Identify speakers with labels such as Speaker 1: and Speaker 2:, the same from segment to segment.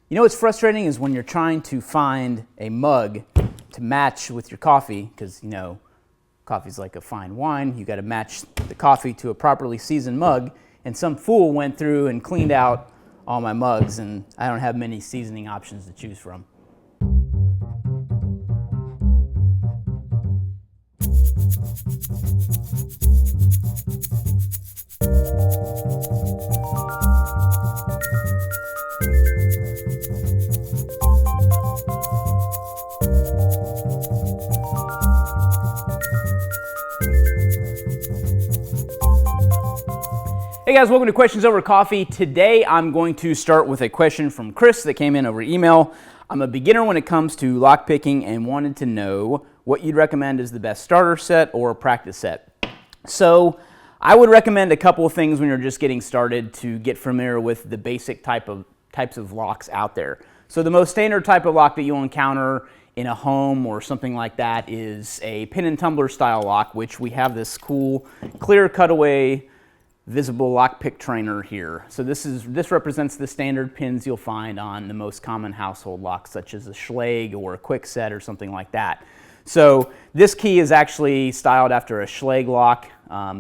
Speaker 1: You know what's frustrating is when you're trying to find a mug to match with your coffee, because you know coffee's like a fine wine, you got to match the coffee to a properly seasoned mug, and some fool went through and cleaned out all my mugs, and I don't have many seasoning options to choose from. Hey guys, welcome to Questions Over Coffee. Today I'm going to start with a question from Chris that came in over email. I'm a beginner when it comes to lockpicking and wanted to know what you'd recommend as the best starter set or practice set. So I would recommend a couple of things when you're just getting started to get familiar with the basic types of locks out there. So the most standard type of lock that you'll encounter in a home or something like that is a pin and tumbler style lock, which we have this cool clear cutaway visible lockpick trainer here. So this represents the standard pins you'll find on the most common household locks, such as a Schlage or a Kwikset or something like that. So this key is actually styled after a Schlage lock.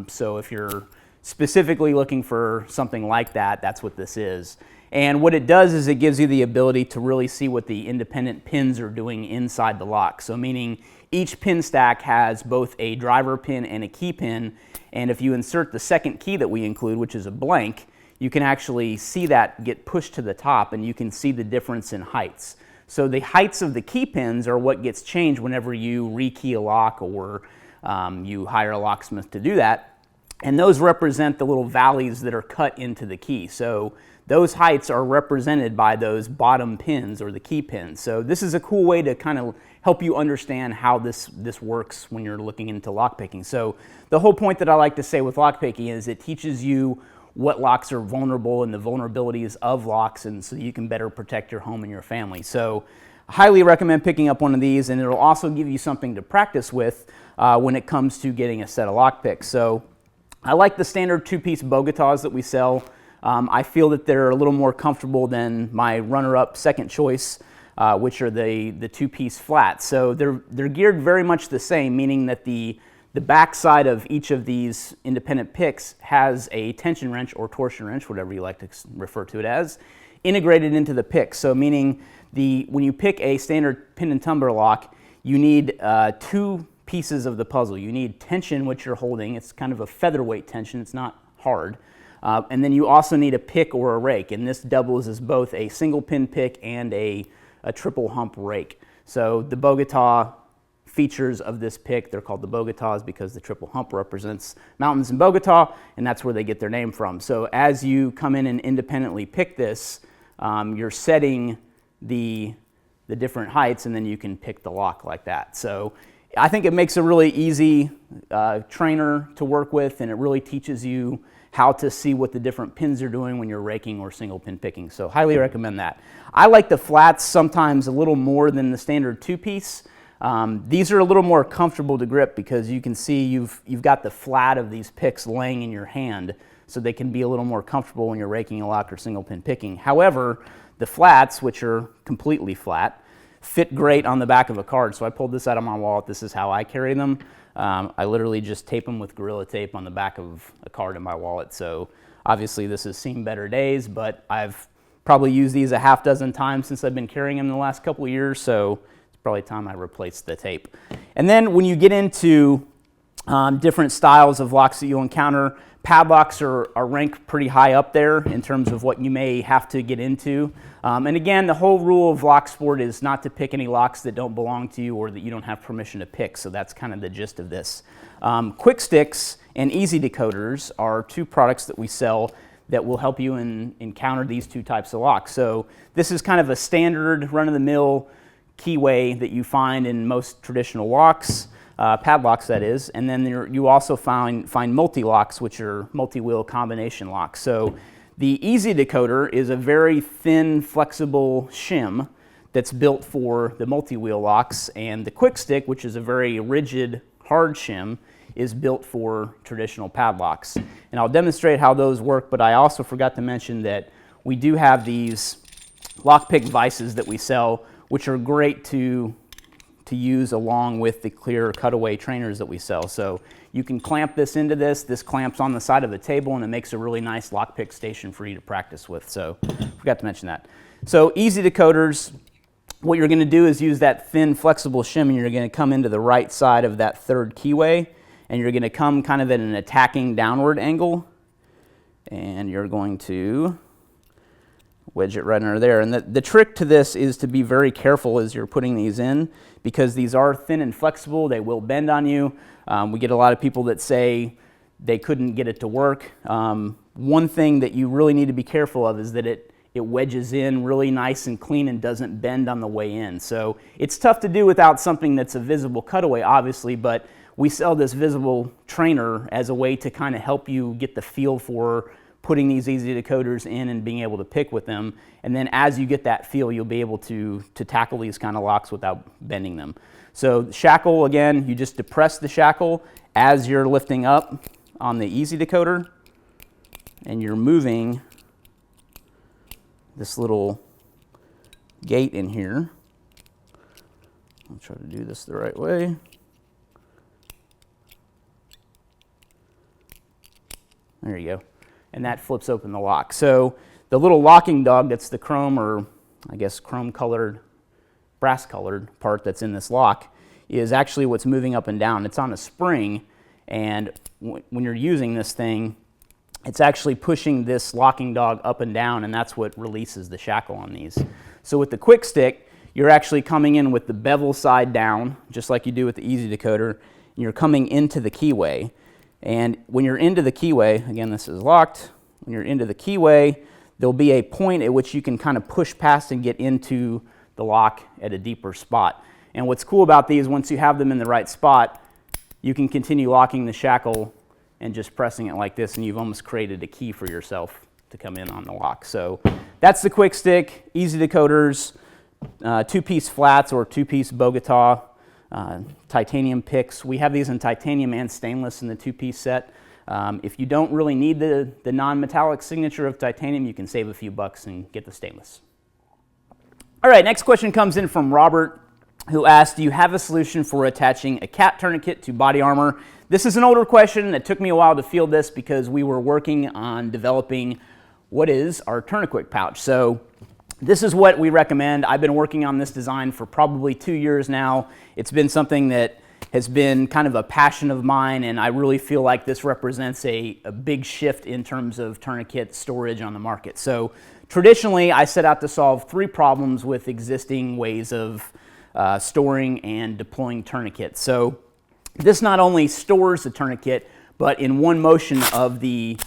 Speaker 1: So if you're specifically looking for something like that, that's what this is. And what it does is it gives you the ability to really see what the independent pins are doing inside the lock. So meaning each pin stack has both a driver pin and a key pin. And if you insert the second key that we include, which is a blank, you can actually see that get pushed to the top and you can see the difference in heights. So the heights of the key pins are what gets changed whenever you rekey a lock or you hire a locksmith to do that. And those represent the little valleys that are cut into the key. So those heights are represented by those bottom pins or the key pins. So this is a cool way to kind of help you understand how this works when you're looking into lockpicking. So the whole point that I like to say with lockpicking is it teaches you what locks are vulnerable and the vulnerabilities of locks, and so you can better protect your home and your family. So I highly recommend picking up one of these, and it'll also give you something to practice with when it comes to getting a set of lockpicks. So I like the standard two-piece Bogotas that we sell. I feel that they're a little more comfortable than my runner-up second choice, which are the two-piece flats. So they're geared very much the same, meaning that the back side of each of these independent picks has a tension wrench or torsion wrench, whatever you like to refer to it as, integrated into the pick. So meaning when you pick a standard pin and tumbler lock, you need two pieces of the puzzle. You need tension, which you're holding. It's kind of a featherweight tension. It's not hard. And then you also need a pick or a rake, and this doubles as both a single pin pick and a triple hump rake. So the Bogota features of this pick, they're called the Bogotas because the triple hump represents mountains in Bogota, and that's where they get their name from. So as you come in and independently pick this, you're setting the different heights, and then you can pick the lock like that. So I think it makes a really easy trainer to work with, and it really teaches you how to see what the different pins are doing when you're raking or single pin picking. So highly recommend that. I like the flats sometimes a little more than the standard two-piece. These are a little more comfortable to grip because you can see you've got the flat of these picks laying in your hand, so they can be a little more comfortable when you're raking a lock or single pin picking. However, the flats, which are completely flat, fit great on the back of a card. So I pulled this out of my wallet. This is how I carry them. I literally just tape them with Gorilla Tape on the back of a card in my wallet. So obviously this has seen better days, but I've probably used these a half dozen times since I've been carrying them in the last couple of years. So it's probably time I replace the tape. And then when you get into different styles of locks that you'll encounter, padlocks are ranked pretty high up there in terms of what you may have to get into. And again, the whole rule of lock sport is not to pick any locks that don't belong to you or that you don't have permission to pick. So that's kind of the gist of this. Quick Sticks and Easy Decoders are two products that we sell that will help you encounter these two types of locks. So this is kind of a standard run-of-the-mill keyway that you find in most traditional locks. Padlocks, that is, and then you also find multi-locks, which are multi-wheel combination locks. So the Easy Decoder is a very thin, flexible shim that's built for the multi-wheel locks, and the Quick Stick, which is a very rigid, hard shim, is built for traditional padlocks. And I'll demonstrate how those work, but I also forgot to mention that we do have these lockpick vices that we sell, which are great to use along with the clear cutaway trainers that we sell. So you can clamp this into this. This clamps on the side of the table, and it makes a really nice lockpick station for you to practice with. So forgot to mention that. So easy decoders, what you're going to do is use that thin flexible shim, and you're going to come into the right side of that third keyway, and you're going to come kind of at an attacking downward angle, and you're going to wedge it right under there. And the trick to this is to be very careful as you're putting these in, because these are thin and flexible. They will bend on you. We get a lot of people that say they couldn't get it to work. One thing that you really need to be careful of is that it wedges in really nice and clean and doesn't bend on the way in. So it's tough to do without something that's a visible cutaway, obviously, but we sell this visible trainer as a way to kind of help you get the feel for putting these easy decoders in and being able to pick with them. And then as you get that feel, you'll be able to tackle these kind of locks without bending them. So shackle, again, you just depress the shackle as you're lifting up on the easy decoder, and you're moving this little gate in here. I'll try to do this the right way. There you go. And that flips open the lock. So the little locking dog that's the chrome, or I guess chrome colored, brass colored part that's in this lock is actually what's moving up and down. It's on a spring, and when you're using this thing, it's actually pushing this locking dog up and down, and that's what releases the shackle on these. So with the quick stick, you're actually coming in with the bevel side down, just like you do with the easy decoder, and you're coming into the keyway. And when you're into the keyway, again, this is locked. When you're into the keyway, there'll be a point at which you can kind of push past and get into the lock at a deeper spot. And what's cool about these, once you have them in the right spot, you can continue locking the shackle and just pressing it like this, and you've almost created a key for yourself to come in on the lock. So that's the quick stick, easy decoders, two-piece flats or two-piece Bogota, titanium picks. We have these in titanium and stainless in the two-piece set. If you don't really need the non-metallic signature of titanium, you can save a few bucks and get the stainless. All right, next question comes in from Robert, who asked, do you have a solution for attaching a cat tourniquet to body armor? This is an older question. It took me a while to field this because we were working on developing what is our TourniQuick pouch. So this is what we recommend. I've been working on this design for probably 2 years now. It's been something that has been kind of a passion of mine, and I really feel like this represents a big shift in terms of tourniquet storage on the market. So traditionally, I set out to solve 3 problems with existing ways of storing and deploying tourniquets. So this not only stores the tourniquet, but in one motion of the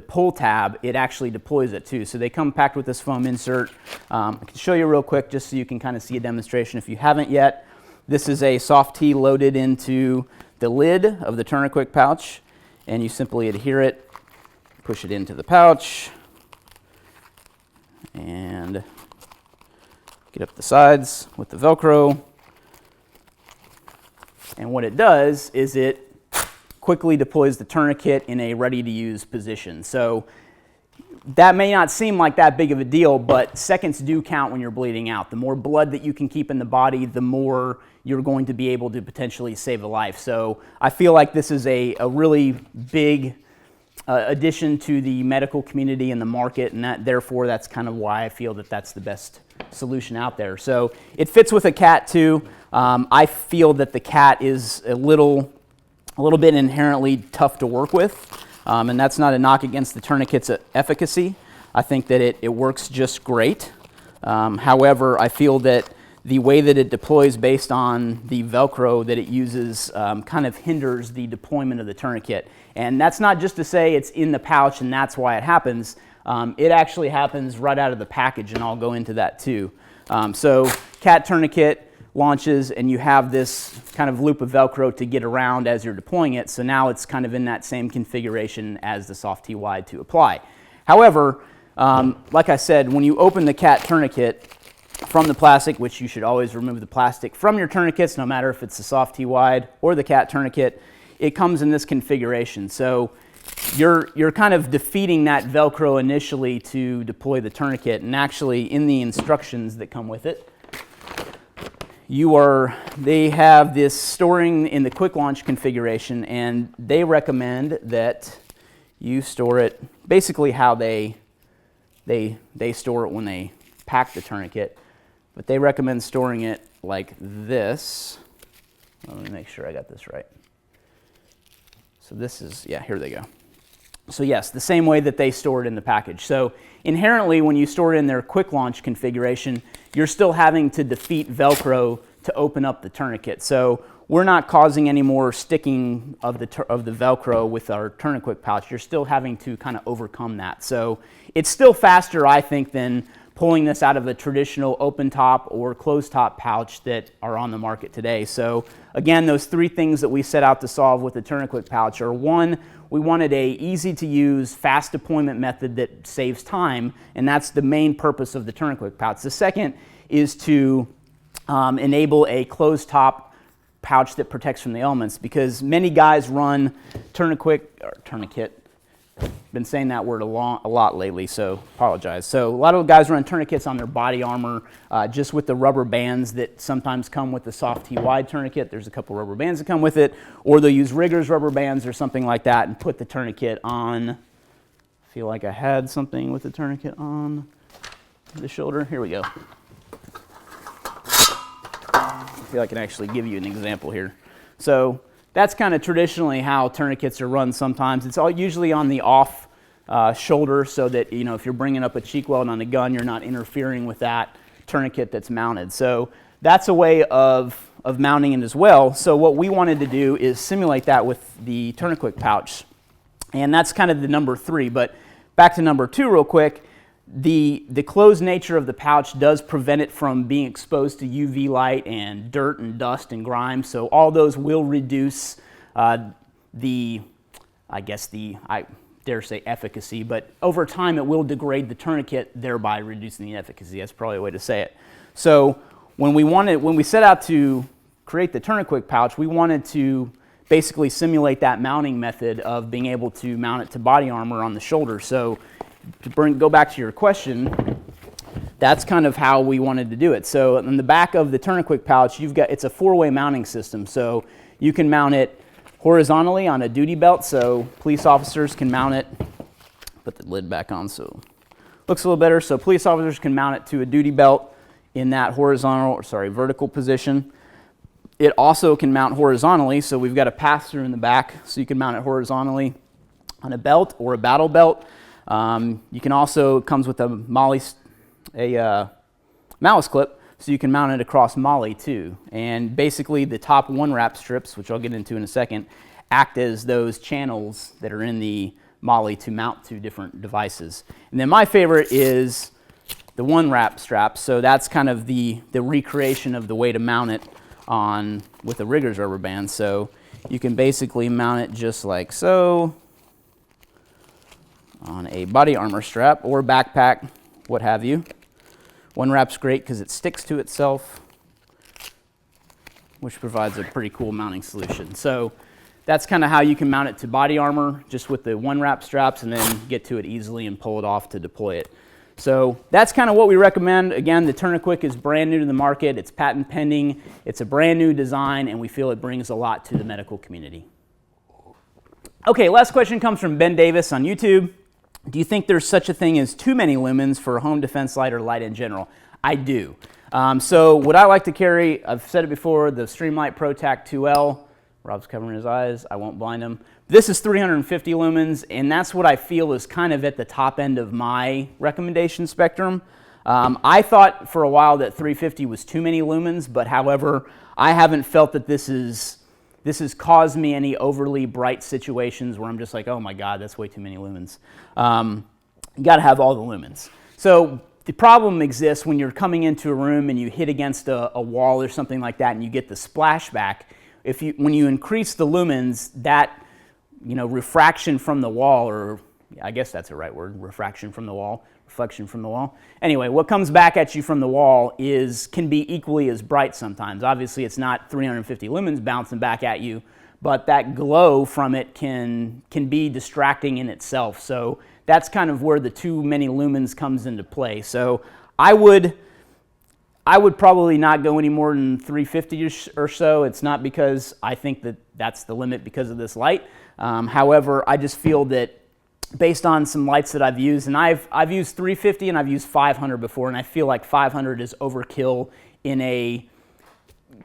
Speaker 1: pull tab, it actually deploys it too. So they come packed with this foam insert. I can show you real quick just so you can kind of see a demonstration if you haven't yet. This is a SOFTT loaded into the lid of the TourniQuick pouch, and you simply adhere it, push it into the pouch, and get up the sides with the Velcro. And what it does is it quickly deploys the tourniquet in a ready-to-use position. So that may not seem like that big of a deal, but seconds do count when you're bleeding out. The more blood that you can keep in the body, the more you're going to be able to potentially save a life. So I feel like this is a really big addition to the medical community and the market, and therefore that's kind of why I feel that that's the best solution out there. So it fits with a cat too. I feel that the cat is a little bit inherently tough to work with, and that's not a knock against the tourniquet's efficacy. I think that it works just great. However, I feel that the way that it deploys based on the Velcro that it uses kind of hinders the deployment of the tourniquet. And that's not just to say it's in the pouch and that's why it happens. It actually happens right out of the package, and I'll go into that too. So cat tourniquet launches, and you have this kind of loop of Velcro to get around as you're deploying it. So now it's kind of in that same configuration as the SOFTT wide to apply. However, like I said, when you open the cat tourniquet from the plastic, which you should always remove the plastic from your tourniquets, no matter if it's the SOFTT wide or the cat tourniquet, it comes in this configuration. So you're kind of defeating that Velcro initially to deploy the tourniquet, and actually in the instructions that come with it, they have this storing in the quick launch configuration, and they recommend that you store it basically how they store it when they pack the tourniquet, but they recommend storing it like this. Let me make sure I got this right. So this is, yeah, here they go. So yes, the same way that they store it in the package. So inherently, when you store it in their quick launch configuration, you're still having to defeat Velcro to open up the tourniquet. So we're not causing any more sticking of the Velcro with our TourniQuick pouch. You're still having to kind of overcome that. So it's still faster, I think, than pulling this out of a traditional open top or closed top pouch that are on the market today. So again, those three things that we set out to solve with the TourniQuick pouch are: one, we wanted a easy to use, fast deployment method that saves time, and that's the main purpose of the TourniQuick pouch. The second is to enable a closed top pouch that protects from the elements, because many guys run tourniquet. Been saying that word a lot lately, so apologize. So a lot of guys run tourniquets on their body armor, just with the rubber bands that sometimes come with the SOFTT-W tourniquet. There's a couple rubber bands that come with it, or they'll use Rigger's rubber bands or something like that and put the tourniquet on. I feel like I had something with the tourniquet on the shoulder. Here we go. I feel I can actually give you an example here. So that's kind of traditionally how tourniquets are run sometimes. It's all usually on the off shoulder, so that, you know, if you're bringing up a cheek weld on a gun, you're not interfering with that tourniquet that's mounted. So that's a way of mounting it as well. So what we wanted to do is simulate that with the TourniQuick pouch. And that's kind of the number 3. But back to number 2 real quick. The closed nature of the pouch does prevent it from being exposed to UV light and dirt and dust and grime. So all those will reduce I dare say efficacy, but over time it will degrade the tourniquet, thereby reducing the efficacy. That's probably a way to say it. So when we set out to create the TourniQuick pouch, we wanted to basically simulate that mounting method of being able to mount it to body armor on the shoulder. So to go back to your question, that's kind of how we wanted to do it. So in the back of the TourniQuick pouch, it's a 4-way mounting system. So you can mount it horizontally on a duty belt, so police officers can mount it. Put the lid back on so it looks a little better. So police officers can mount it to a duty belt in that vertical position. It also can mount horizontally, so we've got a pass-through in the back, so you can mount it horizontally on a belt or a battle belt. You can also, it comes with a malice clip, so you can mount it across MOLLE too. And basically the top 1-wrap strips, which I'll get into in a second, act as those channels that are in the MOLLE to mount to different devices. And then my favorite is the 1-wrap strap. So that's kind of the recreation of the way to mount it on with a Rigger's rubber band. So you can basically mount it just like so on a body armor strap or backpack, what have you. 1-wrap's great because it sticks to itself, which provides a pretty cool mounting solution. So that's kind of how you can mount it to body armor, just with the 1-wrap straps, and then get to it easily and pull it off to deploy it. So that's kind of what we recommend. Again, the TourniQuick is brand new to the market. It's patent pending. It's a brand new design, and we feel it brings a lot to the medical community. Okay, last question comes from Ben Davis on YouTube. Do you think there's such a thing as too many lumens for a home defense light or light in general? I do. So what I like to carry, I've said it before, the Streamlight ProTac 2L. Rob's covering his eyes. I won't blind him. This is 350 lumens, and that's what I feel is kind of at the top end of my recommendation spectrum. I thought for a while that 350 was too many lumens, but however, I haven't felt that this has caused me any overly bright situations where I'm just like, oh my God, that's way too many lumens. You got to have all the lumens. So the problem exists when you're coming into a room and you hit against a wall or something like that and you get the splashback. When you increase the lumens, that refraction from the wall, or I guess that's the right word, reflection from the wall. Anyway, what comes back at you from the wall can be equally as bright sometimes. Obviously, it's not 350 lumens bouncing back at you, but that glow from it can be distracting in itself. So that's kind of where the too many lumens comes into play. So I would probably not go any more than 350 or so. It's not because I think that that's the limit because of this light. However, I just feel that based on some lights that I've used, and I've used 350 and I've used 500 before, and I feel like 500 is overkill in a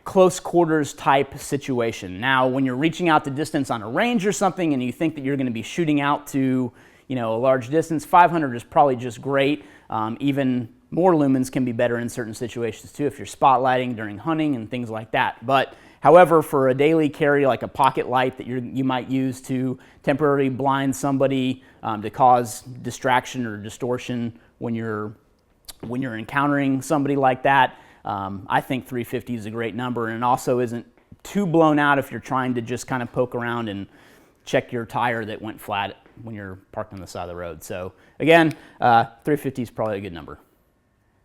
Speaker 1: close quarters type situation. Now, when you're reaching out to distance on a range or something and you think that you're going to be shooting out to, you know, a large distance, 500 is probably just great. Even more lumens can be better in certain situations too, if you're spotlighting during hunting and things like that. But however, for a daily carry, like a pocket light that you might use to temporarily blind somebody, to cause distraction or distortion when you're encountering somebody like that, I think 350 is a great number, and it also isn't too blown out if you're trying to just kind of poke around and check your tire that went flat when you're parked on the side of the road. So again, 350 is probably a good number.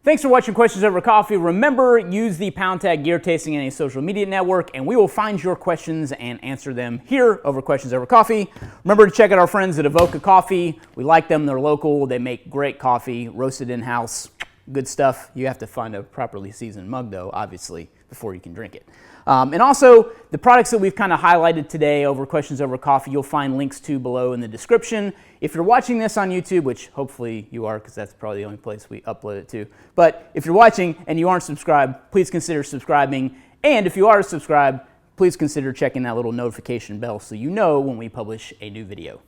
Speaker 1: Thanks for watching Questions Over Coffee. Remember, use the pound tag Gear Tasting in a social media network, and we will find your questions and answer them here over Questions Over Coffee. Remember to check out our friends at Avoca Coffee. We like them. They're local. They make great coffee, roasted in-house. Good stuff. You have to find a properly seasoned mug, though, obviously, before you can drink it. And also, the products that we've kind of highlighted today over Questions Over Coffee, you'll find links to below in the description. If you're watching this on YouTube, which hopefully you are because that's probably the only place we upload it to, but if you're watching and you aren't subscribed, please consider subscribing. And if you are subscribed, please consider checking that little notification bell so you know when we publish a new video.